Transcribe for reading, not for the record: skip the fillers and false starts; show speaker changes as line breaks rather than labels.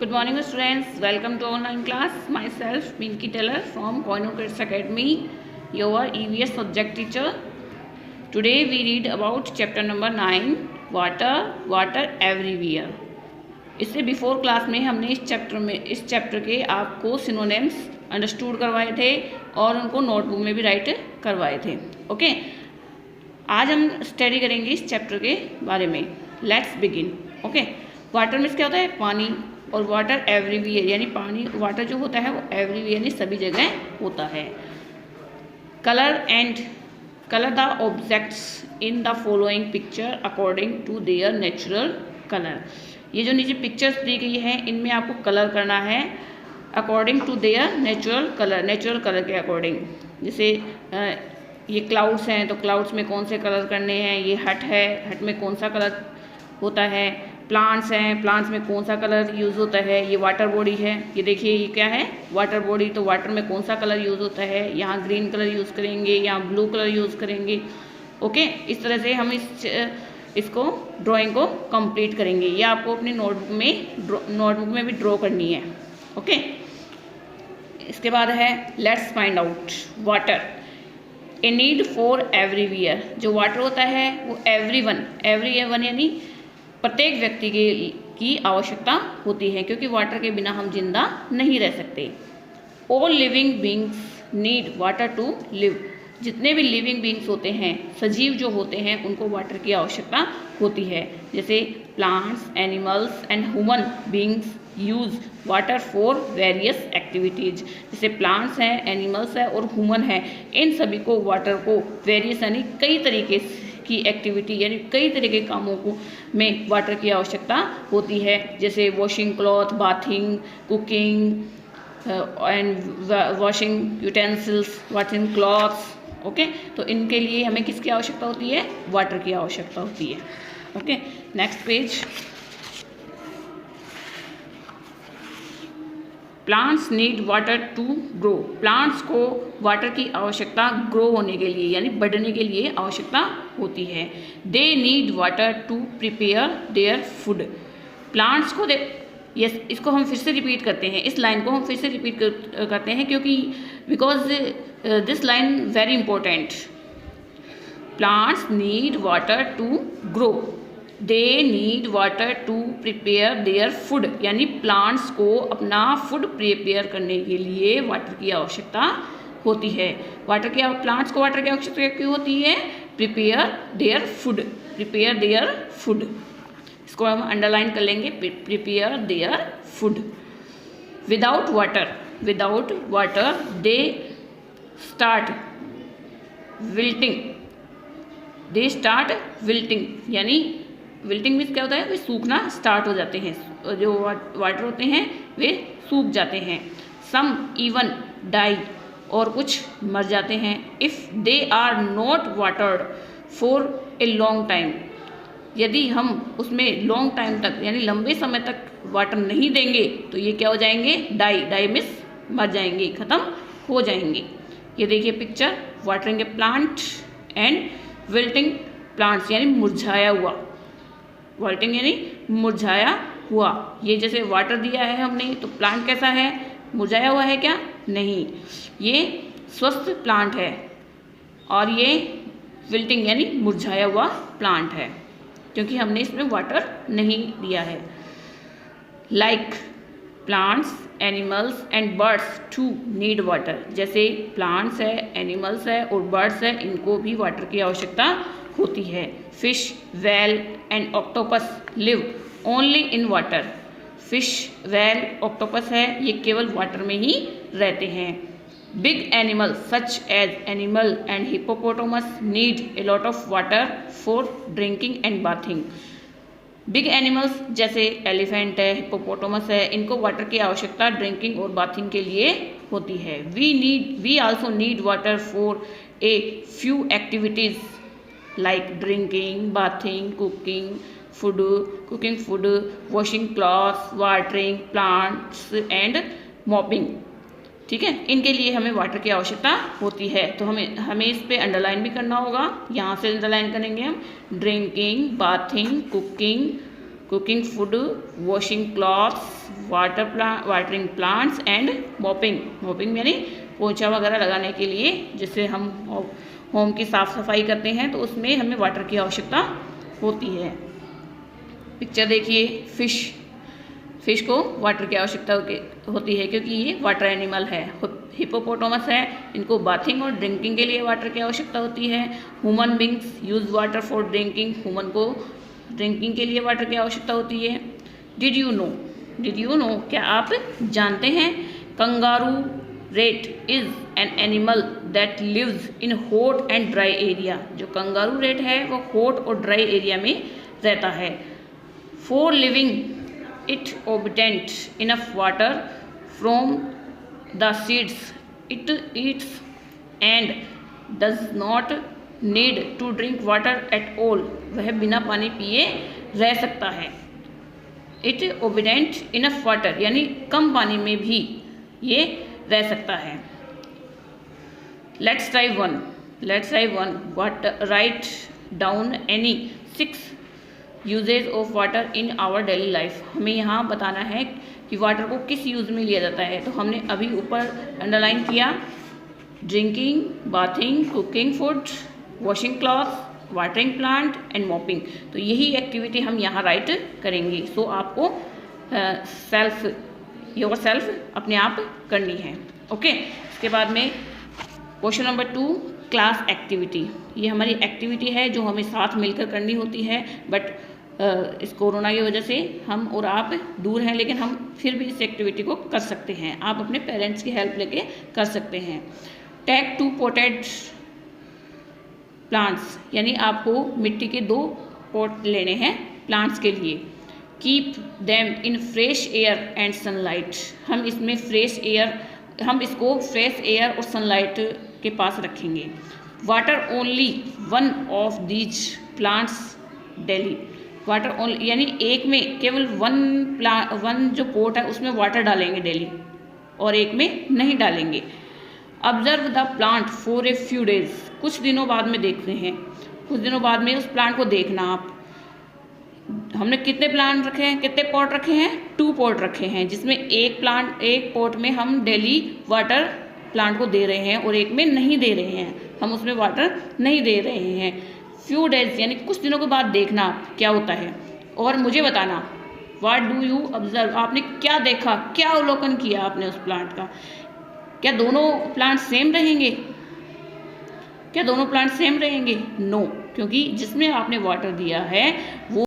Good morning students, welcome to online class. Myself Pinky Teller from Koino Kids Academy, your EVS subject teacher. Today we read about chapter number 9, water everywhere. इससे before class में हमने इस chapter के आपको synonyms understood करवाए थे और उनको नोटबुक में भी राइट करवाए थे. ओके, आज हम स्टडी करेंगे इस चैप्टर के बारे में. Let's begin. Okay, water means क्या होता है? पानी. और वाटर एवरीवेयर यानी पानी, वाटर जो होता है वो एवरीवेयर यानी सभी जगह होता है. Colour the objects in the following picture according to their natural colour. ये जो नीचे पिक्चर्स दी गई है इनमें आपको कलर करना है according to their natural colour के अकॉर्डिंग. जैसे ये क्लाउड्स हैं तो क्लाउड्स में कौन से कलर करने हैं. ये हट है, हट में कौन सा कलर होता है. प्लांट्स हैं, प्लांट्स में कौन सा कलर यूज़ होता है. ये वाटर बॉडी है, ये देखिए ये क्या है, वाटर बॉडी. तो वाटर में कौन सा कलर यूज़ होता है. यहाँ ग्रीन कलर यूज़ करेंगे, यहाँ ब्लू कलर यूज़ करेंगे. ओके, इस तरह से हम इसको ड्राइंग को कंप्लीट करेंगे. ये आपको अपनी नोटबुक में भी ड्रॉ करनी है. ओके, इसके बाद है let's find out water. A need for everywhere. जो वाटर होता है वो एवरीवन यानी प्रत्येक व्यक्ति की आवश्यकता होती है, क्योंकि वाटर के बिना हम जिंदा नहीं रह सकते. All living beings need water to live. जितने भी लिविंग बींग्स होते हैं, सजीव जो होते हैं, उनको वाटर की आवश्यकता होती है. जैसे plants, animals and human beings use water for various activities. जैसे प्लांट्स हैं, एनिमल्स हैं और ह्यूमन हैं, इन सभी को वाटर को वेरियस यानी कई तरीके की एक्टिविटी यानी कई तरह के कामों को में वाटर की आवश्यकता होती है. जैसे washing cloth, bathing, cooking and washing utensils, washing clothes. Okay, तो इनके लिए हमें किसकी आवश्यकता होती है? वाटर की आवश्यकता होती है. Okay, next page. Plants need water to grow. Plants को वाटर की आवश्यकता ग्रो होने के लिए यानी बढ़ने के लिए आवश्यकता होती है. They need water to prepare their food. Plants को यस, इसको हम फिर से रिपीट करते हैं, इस लाइन को हम फिर से रिपीट करते हैं क्योंकि because this line very important. Plants need water to grow. They need water to prepare their food यानी प्लांट्स को अपना फूड प्रिपेयर करने के लिए वाटर की आवश्यकता होती है. प्लांट्स को वाटर की आवश्यकता क्यों होती है? Prepare their food. इसको हम अंडरलाइन कर लेंगे, prepare their food. Without water they start wilting यानी विल्टिंग मीन्स क्या होता है? वे सूखना स्टार्ट हो जाते हैं. जो वाटर होते हैं वे सूख जाते हैं. सम इवन डाई और कुछ मर जाते हैं. If they are not watered for a long time. यदि हम उसमें लॉन्ग टाइम तक यानी लंबे समय तक वाटर नहीं देंगे तो ये क्या हो जाएंगे? डाई मीन्स मर जाएंगे, ख़त्म हो जाएंगे. ये देखिए picture, watering A plant and wilting plants यानी मुरझाया हुआ. वाल्टिंग यानी मुरझाया हुआ. ये जैसे वाटर दिया है हमने तो प्लांट कैसा है? मुरझाया हुआ है क्या? नहीं, ये स्वस्थ प्लांट है. और ये विल्टिंग यानी मुरझाया हुआ प्लांट है क्योंकि हमने इसमें वाटर नहीं दिया है. Like plants, animals and birds too need water. जैसे प्लांट्स है, एनिमल्स है और बर्ड्स है, इनको भी वाटर की आवश्यकता होती है. Fish, whale and octopus live only in water. Fish, whale, octopus है, ये केवल वाटर में ही रहते हैं. Big animal such as animal and hippopotamus need a lot of water for drinking and bathing. Big animals जैसे एलिफेंट है, hippopotamus है, इनको वाटर की आवश्यकता ड्रिंकिंग और बाथिंग के लिए होती है. We also need water for a few activities like drinking, bathing, cooking food, washing clothes, watering plants and mopping. ठीक है, इनके लिए हमें वाटर की आवश्यकता होती है. तो हमें इस पे अंडरलाइन भी करना होगा. यहाँ से अंडरलाइन करेंगे हम drinking, bathing, cooking, cooking food, washing clothes, watering plants and mopping यानी पोछा वगैरह लगाने के लिए, जिससे हम होम की साफ़ सफाई करते हैं तो उसमें हमें वाटर की आवश्यकता होती है। पिक्चर देखिए, फिश को वाटर की आवश्यकता होती है क्योंकि ये वाटर एनिमल है। हिपोपोटामस है, इनको बाथिंग और ड्रिंकिंग के लिए वाटर की आवश्यकता होती है। Human beings use water for drinking, human को ड्रिंकिंग के लिए वाटर की आवश्यकता होती है। डिड यू नो क्या आप जानते हैं? Kangaroo rat is an animal that lives in hot and dry area. जो कंगारू रेट है वो हॉट और ड्राई एरिया में रहता है। For living it obtains enough water from the seeds it eats and does not need to drink water at all। वह बिना पानी पिए रह सकता है। it obtains enough water यानी कम पानी में भी ये रह सकता है। let's try one what write down any 6 uses of water in our daily life. हमें यहाँ बताना है कि वाटर को किस यूज़ में लिया जाता है। तो हमने अभी ऊपर अंडरलाइन किया, drinking, bathing, cooking food, washing cloth, watering plant and mopping. तो यही एक्टिविटी हम यहाँ राइट करेंगे। सो आपको योर सेल्फ अपने आप करनी है। ओके, इसके बाद में क्वेश्चन नंबर 2, क्लास एक्टिविटी। ये हमारी एक्टिविटी है जो हमें साथ मिलकर करनी होती है, बट इस कोरोना की वजह से हम और आप दूर हैं, लेकिन हम फिर भी इस एक्टिविटी को कर सकते हैं। आप अपने पेरेंट्स की हेल्प लेके कर सकते हैं। टेक 2 पॉटेड प्लांट्स यानी आपको मिट्टी के 2 पॉट लेने हैं प्लांट्स के लिए। Keep them in fresh air and sunlight. हम इसको फ्रेश एयर और सनलाइट के पास रखेंगे। Water only one of these plants daily. Water only यानी एक में केवल वन जो पोट है उसमें वाटर डालेंगे डेली और एक में नहीं डालेंगे। Observe the plant for a few days. कुछ दिनों बाद में देखते हैं, कुछ दिनों बाद में उस प्लांट को देखना आप। हमने कितने प्लांट रखे हैं, कितने पॉट रखे हैं? 2 पॉट रखे हैं, जिसमें एक पॉट में हम डेली वाटर प्लांट को दे रहे हैं और एक में नहीं दे रहे हैं, हम उसमें वाटर नहीं दे रहे हैं। फ्यू डेज यानी कुछ दिनों के बाद देखना क्या होता है और मुझे बताना व्हाट डू यू ऑब्जर्व। आपने क्या देखा, क्या अवलोकन किया आपने उस प्लांट का? क्या दोनों प्लांट सेम रहेंगे? नो, क्योंकि जिसमें आपने वाटर दिया है वो